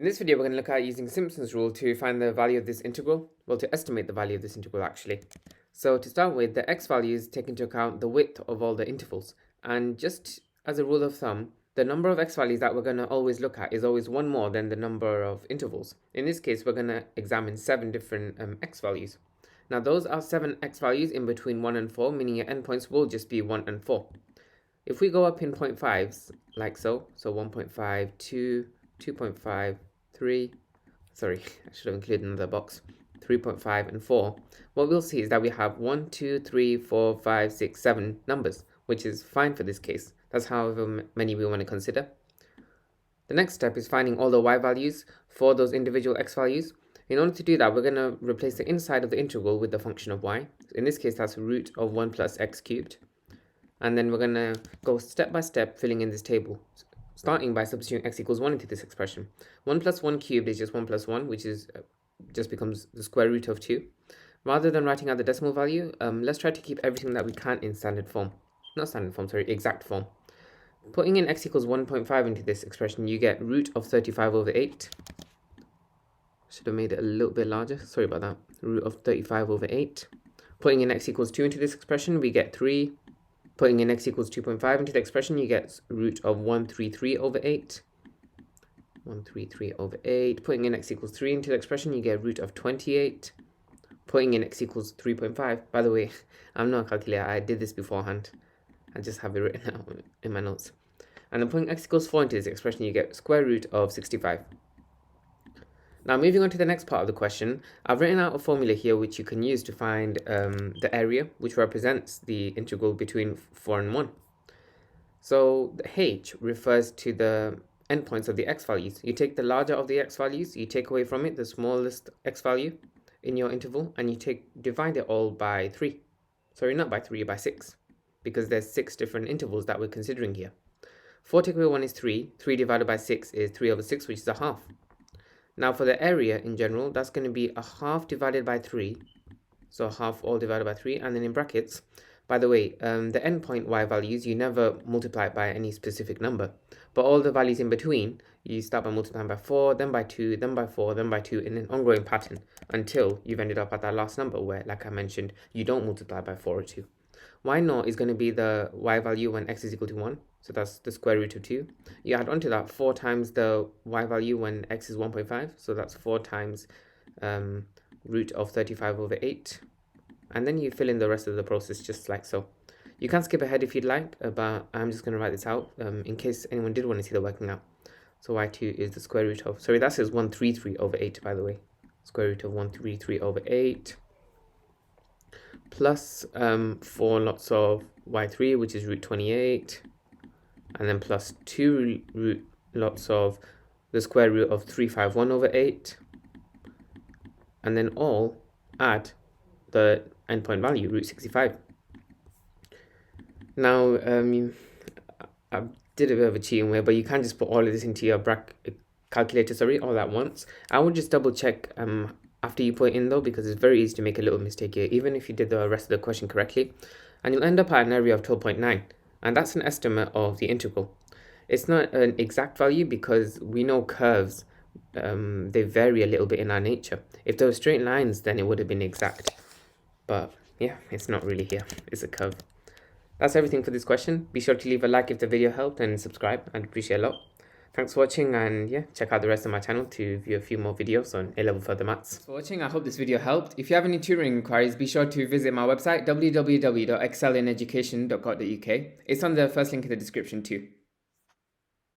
In this video, we're going to look at using Simpson's rule to find the value of this integral, well, to estimate the value of this integral actually. So to start with, the x values take into account the width of all the intervals. And just as a rule of thumb, the number of x values that we're going to always look at is always one more than the number of intervals. In this case, we're going to examine 7 different x values. Now those are 7 x values in between 1 and 4, meaning your endpoints will just be 1 and 4. If we go up in 0.5s, like so 1.5, 2, 2.5, 3, sorry, I should have included another box, 3.5 and 4, what we'll see is that we have 1, 2, 3, 4, 5, 6, 7 numbers, which is fine for this case. That's however many we want to consider. The next step is finding all the y values for those individual x values. In order to do that, we're going to replace the inside of the integral with the function of y. In this case, that's root of 1 plus x cubed. And then we're going to go step by step filling in this table, starting by substituting x equals 1 into this expression. 1 plus 1 cubed is just 1 plus 1, which is just becomes the square root of 2. Rather than writing out the decimal value, let's try to keep everything that we can in standard form. Not standard form, sorry, exact form. Putting in x equals 1.5 into this expression, you get root of 35 over 8. Should have made it a little bit larger, sorry about that. Root of 35 over 8. Putting in x equals 2 into this expression, we get 3. Putting in x equals 2.5 into the expression, you get root of 133 over 8. 133 over 8. Putting in x equals 3 into the expression, you get root of 28. Putting in x equals 3.5. By the way, I'm not a calculator. I did this beforehand. I just have it written out in my notes. And then putting x equals 4 into this expression, you get square root of 65. Now moving on to the next part of the question, I've written out a formula here which you can use to find the area which represents the integral between 4 and 1. So the h refers to the endpoints of the x values. You take the larger of the x values, you take away from it the smallest x value in your interval, and you divide it all by 3. Sorry, not by 3, by 6, because there's 6 different intervals that we're considering here. 4 take away 1 is 3. 3 divided by 6 is 3 over 6, which is a half. Now for the area in general, that's going to be a half divided by 3. So a half all divided by 3. And then in brackets, by the way, the endpoint y values, you never multiply it by any specific number. But all the values in between, you start by multiplying by 4, then by 2, then by 4, then by 2 in an ongoing pattern until you've ended up at that last number where, like I mentioned, you don't multiply by 4 or 2. y0 is going to be the y value when x is equal to 1. So that's the square root of 2. You add onto that 4 times the y value when x is 1.5. So that's 4 times root of 35 over 8. And then you fill in the rest of the process just like so. You can skip ahead if you'd like, but I'm just going to write this out in case anyone did want to see the working out. So y2 is the square root of, sorry, that says 133 over 8, by the way. Square root of 133 over 8. Plus 4 lots of y3, which is root 28. And then plus 2 root lots of the square root of 351 over 8. And then all add the endpoint value, root 65. Now, I did a bit of a cheating way, but you can just put all of this into your calculator, all at once. I would just double check after you put it in though, because it's very easy to make a little mistake here, even if you did the rest of the question correctly. And you'll end up at an area of 12.9. And that's an estimate of the integral. It's not an exact value because we know curves, they vary a little bit in our nature. If they were straight lines, then it would have been exact. But yeah, it's not really here. It's a curve. That's everything for this question. Be sure to leave a like if the video helped and subscribe. I'd appreciate a lot. Thanks for watching, and yeah, check out the rest of my channel to view a few more videos on A-level further maths. Thanks for watching. I hope this video helped. If you have any tutoring inquiries, be sure to visit my website www.excellineducation.co.uk. It's on the first link in the description too.